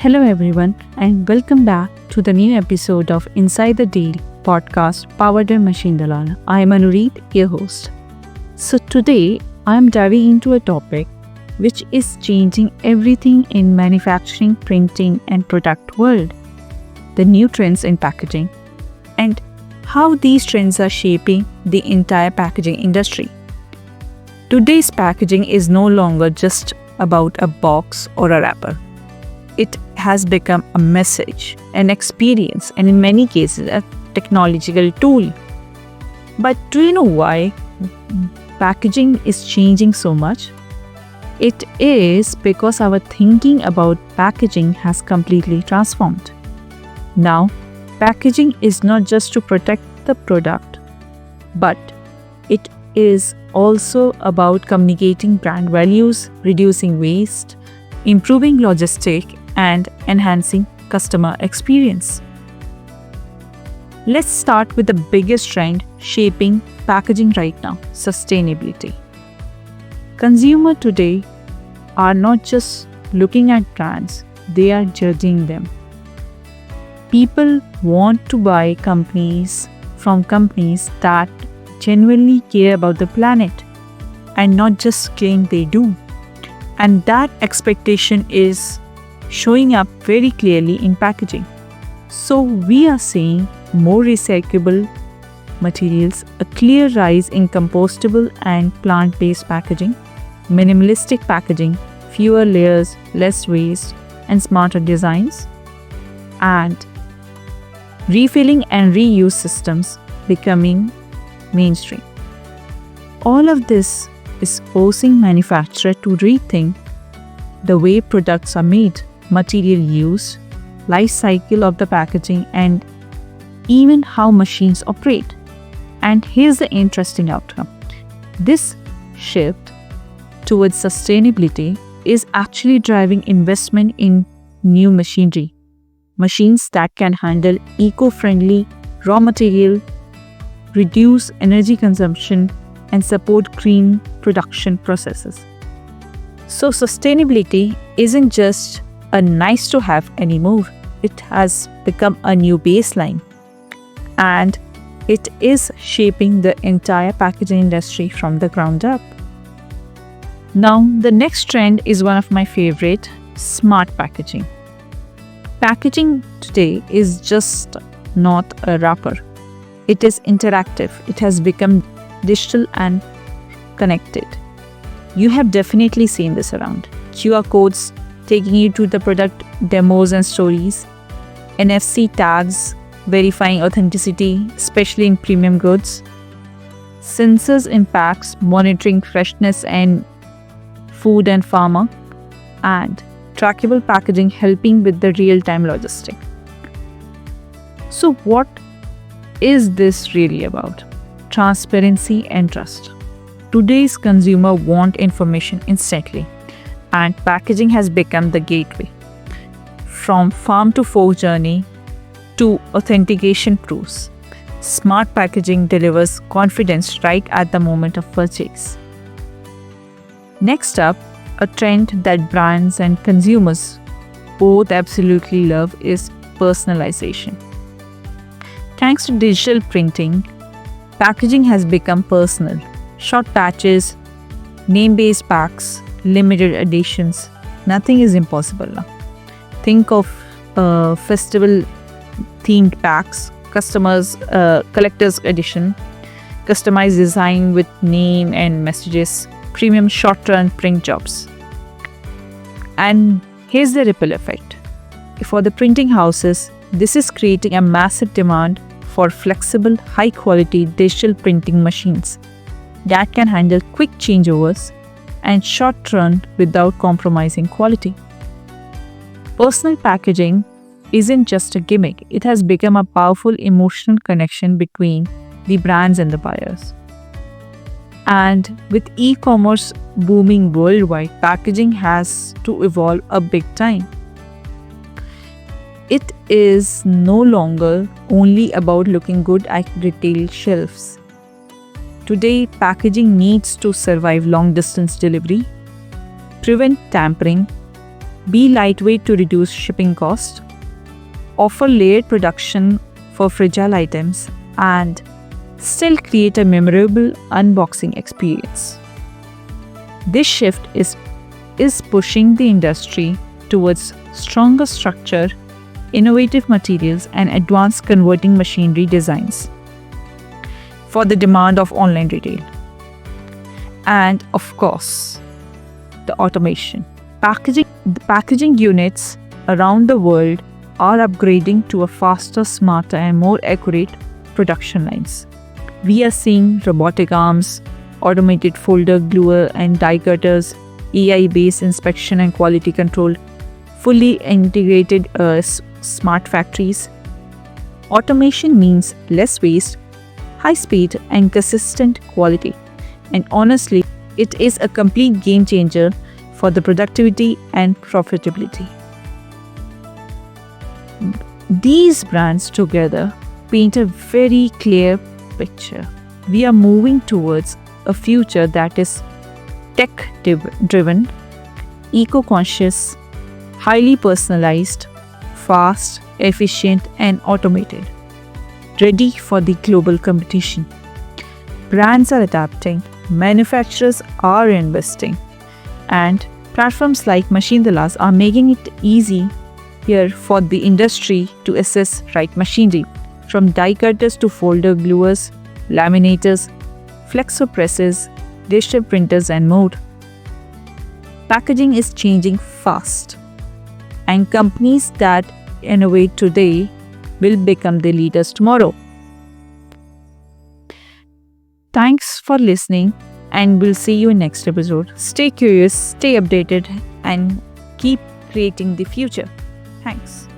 Hello, everyone, and welcome back to the new episode of Inside the Deal podcast powered by Machine Dalal. I am Anureet, your host. So, today I am diving into a topic which is changing everything in manufacturing, printing, and product world: the new trends in packaging and how these trends are shaping the entire packaging industry. Today's packaging is no longer just about a box or a wrapper. It has become a message, an experience, and in many cases, a technological tool. But do you know why packaging is changing so much? It is because our thinking about packaging has completely transformed. Now, packaging is not just to protect the product, but it is also about communicating brand values, reducing waste, improving logistics, and enhancing customer experience. Let's start with the biggest trend shaping packaging right now: sustainability. Consumers today are not just looking at brands, they are judging them. People want to buy from companies that genuinely care about the planet and not just claim they do. And that expectation is showing up very clearly in packaging. So we are seeing more recyclable materials, a clear rise in compostable and plant-based packaging, minimalistic packaging, fewer layers, less waste, and smarter designs, and refilling and reuse systems becoming mainstream. All of this is forcing manufacturers to rethink the way products are made, material use, life cycle of the packaging, and even how machines operate. And here's the interesting outcome. This shift towards sustainability is actually driving investment in new machinery, machines that can handle eco-friendly raw material, reduce energy consumption, and support green production processes. So sustainability isn't just a nice to have anymore. It has become a new baseline, and it is shaping the entire packaging industry from the ground up. Now, the next trend is one of my favorite: smart packaging. Packaging today is just not a wrapper. It is interactive. It has become digital and connected. You have definitely seen this around. QR codes taking you to the product demos and stories, NFC tags verifying authenticity, especially in premium goods, sensors in packs monitoring freshness and food and pharma, and trackable packaging helping with the real-time logistics. So what is this really about? Transparency and trust. Today's consumer want information instantly, and packaging has become the gateway. From farm to fork journey to authentication proofs, smart packaging delivers confidence right at the moment of purchase. Next up, a trend that brands and consumers both absolutely love is personalization. Thanks to digital printing, packaging has become personal. Short patches, name-based packs, limited editions. Nothing is impossible now. Think of festival-themed packs, collector's edition, customized design with name and messages, premium short-run print jobs. And here's the ripple effect. For the printing houses, this is creating a massive demand for flexible, high-quality digital printing machines that can handle quick changeovers and short run without compromising quality. Personal packaging isn't just a gimmick, it has become a powerful emotional connection between the brands and the buyers. And with e-commerce booming worldwide, packaging has to evolve a big time. It is no longer only about looking good at retail shelves. Today, packaging needs to survive long-distance delivery, prevent tampering, be lightweight to reduce shipping cost, offer layered production for fragile items, and still create a memorable unboxing experience. This shift is pushing the industry towards stronger structure, innovative materials, and advanced converting machinery designs for the demand of online retail. And of course, the automation. The packaging units around the world are upgrading to a faster, smarter, and more accurate production lines. We are seeing robotic arms, automated folder, gluer, and die cutters, AI-based inspection and quality control, fully integrated smart factories. Automation means less waste, high speed, and consistent quality. And honestly, it is a complete game changer for the productivity and profitability. These brands together paint a very clear picture. We are moving towards a future that is tech-driven, eco-conscious, highly personalized, fast, efficient, and automated, ready for the global competition. Brands are adapting, manufacturers are investing, and platforms like Machine Dalas are making it easy here for the industry to assess right machinery, from die cutters to folder gluers, laminators, flexo presses, digital printers, and more. Packaging is changing fast, and companies that innovate today will become the leaders tomorrow. Thanks for listening, and we'll see you in next episode. Stay curious, stay updated, and keep creating the future. Thanks.